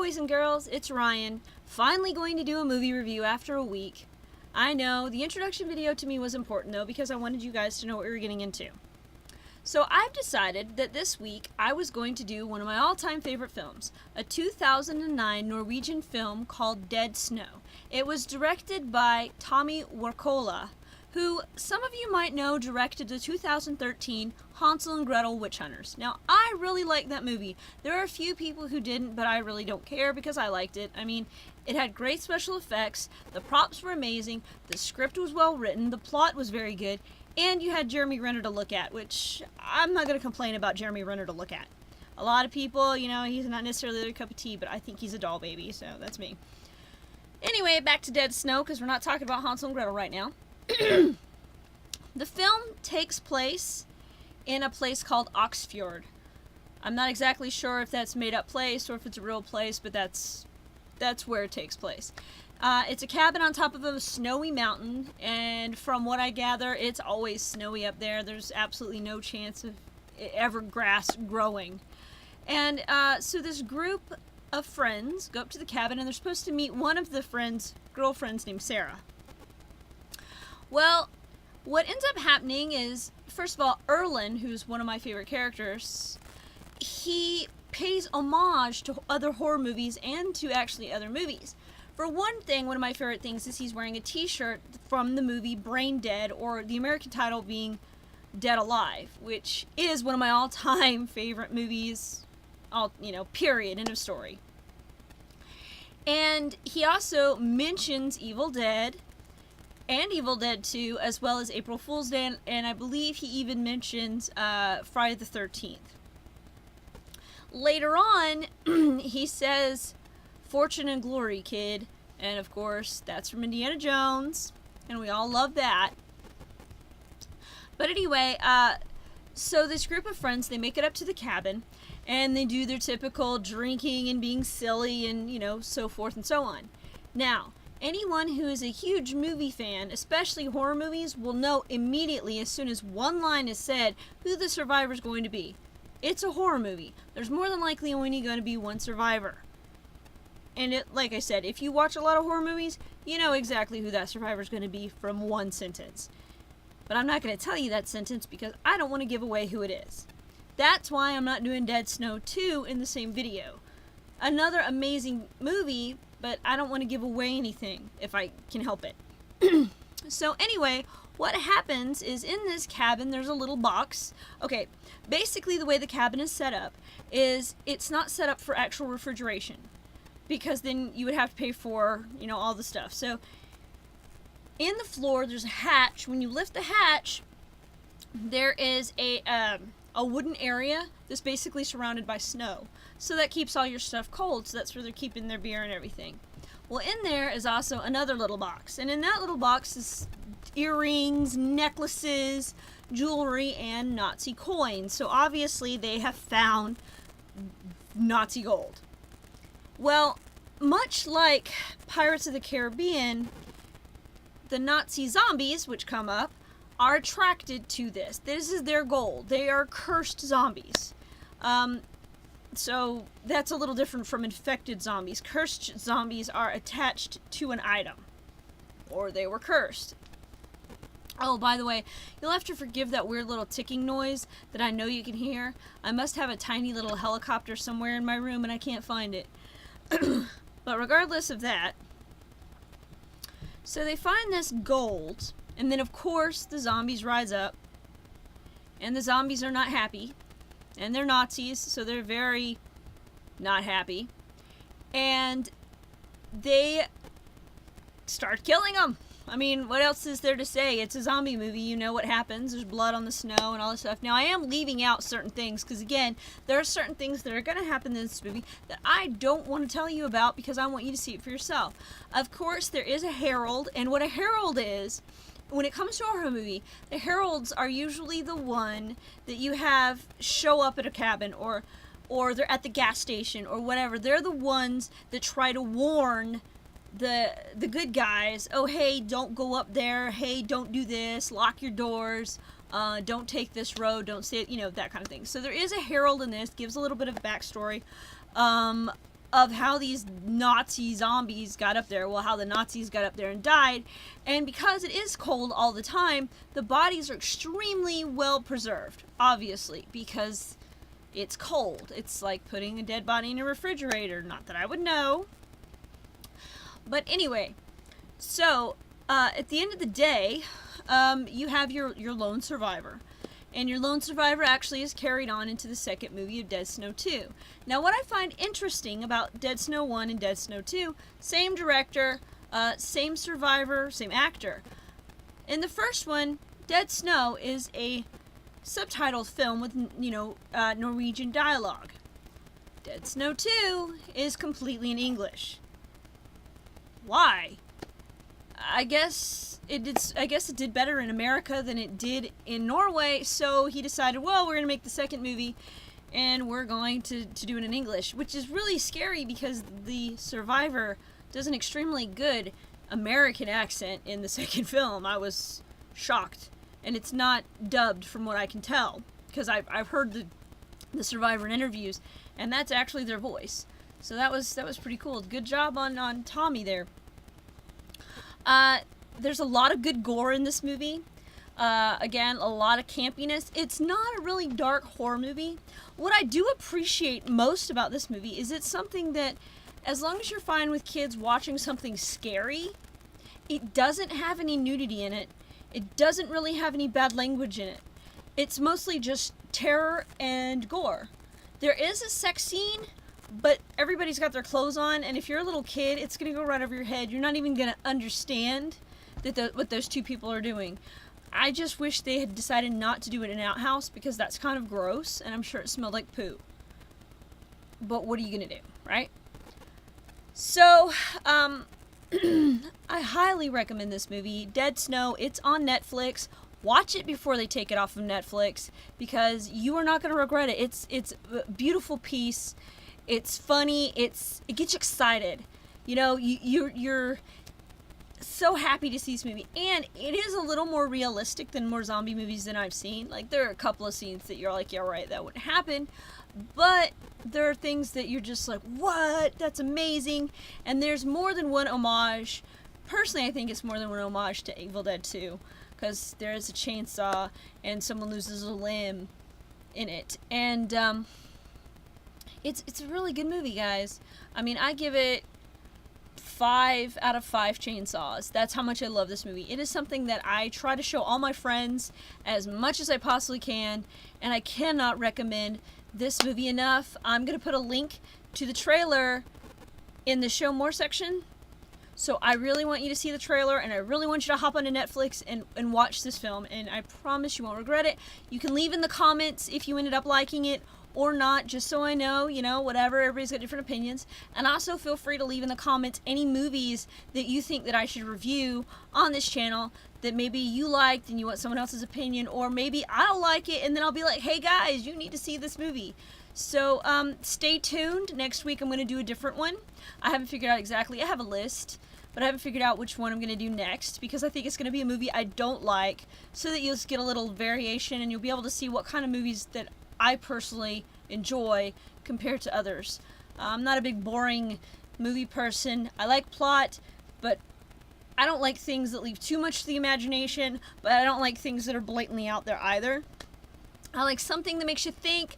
boys and girls, it's Ryan, finally going to do a movie review after a week. I know, the introduction video to me was important though because I wanted you guys to know what we were getting into. So I've decided that this week I was going to do one of my all-time favorite films, a 2009 Norwegian film called Dead Snow. It was directed by Tommy Wirkola, who some of you might know directed the 2013 Hansel and Gretel Witch Hunters. Now, I really like that movie. There are a few people who didn't, but I really don't care because I liked it. I mean, it had great special effects, the props were amazing, the script was well written, the plot was very good, and you had Jeremy Renner to look at, which I'm not going to complain about Jeremy Renner to look at. A lot of people, you know, he's not necessarily their cup of tea, but I think he's a doll baby, so that's me. Anyway, back to Dead Snow, because we're not talking about Hansel and Gretel right now. The film takes place in a place called Oxfjord. I'm not exactly sure if that's a made-up place or if it's a real place, but that's where it takes place. It's a cabin on top of a snowy mountain, and from what I gather, it's always snowy up there. There's absolutely no chance of ever grass growing. And so this group of friends go up to the cabin, and they're supposed to meet one of the girlfriends named Sarah. Well, what ends up happening is, first of all, Erlen, who's one of my favorite characters, he pays homage to other horror movies and to actually other movies. For one thing, one of my favorite things is he's wearing a t-shirt from the movie Brain Dead, or the American title being Dead Alive, which is one of my all-time favorite movies, period, end of story. And he also mentions Evil Dead and Evil Dead 2, as well as April Fool's Day, and I believe he even mentions Friday the 13th. Later on, he says, "Fortune and glory, kid," and of course, that's from Indiana Jones, and we all love that. But anyway, so this group of friends, they make it up to the cabin, and they do their typical drinking and being silly and, so forth and so on. Now, anyone who is a huge movie fan, especially horror movies, will know immediately as soon as one line is said who the survivor is going to be. It's a horror movie. There's more than likely only going to be one survivor. And like I said, if you watch a lot of horror movies, you know exactly who that survivor is going to be from one sentence. But I'm not going to tell you that sentence because I don't want to give away who it is. That's why I'm not doing Dead Snow 2 in the same video. Another amazing movie, but I don't want to give away anything if I can help it. So anyway, what happens is in this cabin there's a little box. Okay, basically the way the cabin is set up is it's not set up for actual refrigeration, because then you would have to pay for, all the stuff. So in the floor there's a hatch. When you lift the hatch, there is a wooden area that's basically surrounded by snow. So that keeps all your stuff cold, so that's where they're keeping their beer and everything. Well, in there is also another little box, and in that little box is earrings, necklaces, jewelry, and Nazi coins. So obviously they have found Nazi gold. Well, much like Pirates of the Caribbean, the Nazi zombies, which come up, are attracted to this. This is their goal. They are cursed zombies. So that's a little different from infected zombies. Cursed zombies are attached to an item, or they were cursed. Oh, by the way, you'll have to forgive that weird little ticking noise that I know you can hear. I must have a tiny little helicopter somewhere in my room and I can't find it. But regardless of that, so they find this gold, and then of course the zombies rise up, and the zombies are not happy. And they're Nazis, so they're very not happy. And they start killing them. I mean, what else is there to say? It's a zombie movie. You know what happens. There's blood on the snow and all this stuff. Now, I am leaving out certain things because, again, there are certain things that are going to happen in this movie that I don't want to tell you about because I want you to see it for yourself. Of course, there is a herald, and what a herald is, when it comes to a horror movie, the heralds are usually the one that you have show up at a cabin or they're at the gas station or whatever. They're the ones that try to warn the good guys. Oh, hey, don't go up there. Hey, don't do this. Lock your doors. Don't take this road. Don't say it. That kind of thing. So there is a herald in this. Gives a little bit of backstory. of how these Nazi zombies got up there. Well, how the Nazis got up there and died. And because it is cold all the time, the bodies are extremely well preserved, obviously, because it's cold. It's like putting a dead body in a refrigerator. Not that I would know. But anyway, so at the end of the day, you have your lone survivor. And your lone survivor actually is carried on into the second movie of Dead Snow 2. Now, what I find interesting about Dead Snow 1 and Dead Snow 2, same director, same survivor, same actor. In the first one, Dead Snow is a subtitled film with, Norwegian dialogue. Dead Snow 2 is completely in English. Why? I guess it did better in America than it did in Norway, so he decided, well, we're going to make the second movie and we're going to do it in English, which is really scary because the survivor does an extremely good American accent in the second film. I was shocked. And it's not dubbed from what I can tell, because I've heard the survivor in interviews, and that's actually their voice. So that was pretty cool. Good job on Tommy there. There's a lot of good gore in this movie. Again, a lot of campiness. It's not a really dark horror movie. What I do appreciate most about this movie is it's something that, as long as you're fine with kids watching something scary, it doesn't have any nudity in it. It doesn't really have any bad language in it. It's mostly just terror and gore. There is a sex scene, but everybody's got their clothes on, and if you're a little kid, it's going to go right over your head. You're not even going to understand what those two people are doing. I just wish they had decided not to do it in an outhouse, because that's kind of gross, and I'm sure it smelled like poo. But what are you going to do, right? So, I highly recommend this movie, Dead Snow. It's on Netflix. Watch it before they take it off of Netflix, because you are not going to regret it. It's a beautiful piece. It's funny. It gets you excited. You know, you're so happy to see this movie. And it is a little more realistic than more zombie movies than I've seen. Like, there are a couple of scenes that you're like, yeah, right, that wouldn't happen. But there are things that you're just like, what? That's amazing. And there's more than one homage. Personally, I think it's more than one homage to Evil Dead 2. Because there is a chainsaw and someone loses a limb in it. And it's a really good movie, guys. I mean, I give it 5 out of 5 chainsaws. That's how much I love this movie. It is something that I try to show all my friends as much as I possibly can. And I cannot recommend this movie enough. I'm going to put a link to the trailer in the show more section. So I really want you to see the trailer, and I really want you to hop onto Netflix and watch this film, and I promise you won't regret it. You can leave in the comments if you ended up liking it or not, just so I know, whatever, everybody's got different opinions. And also feel free to leave in the comments any movies that you think that I should review on this channel that maybe you liked and you want someone else's opinion, or maybe I'll like it and then I'll be like, hey guys, you need to see this movie. So stay tuned. Next week I'm going to do a different one. I haven't figured out exactly. I have a list, but I haven't figured out which one I'm going to do next, because I think it's going to be a movie I don't like, so that you'll just get a little variation and you'll be able to see what kind of movies that I personally enjoy compared to others. I'm not a big boring movie person. I like plot, but I don't like things that leave too much to the imagination, but I don't like things that are blatantly out there either. I like something that makes you think,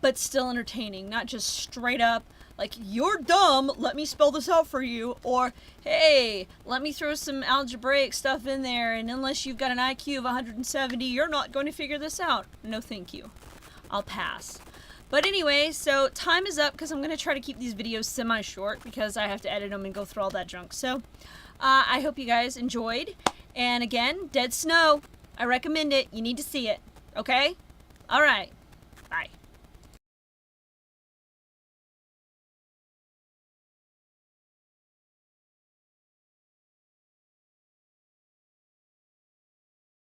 but still entertaining, not just straight up like, you're dumb, let me spell this out for you, or, hey, let me throw some algebraic stuff in there, and unless you've got an IQ of 170, you're not going to figure this out. No thank you. I'll pass. But anyway, so time is up, because I'm going to try to keep these videos semi-short, because I have to edit them and go through all that junk. So, I hope you guys enjoyed, and again, Dead Snow, I recommend it. You need to see it, okay? Alright.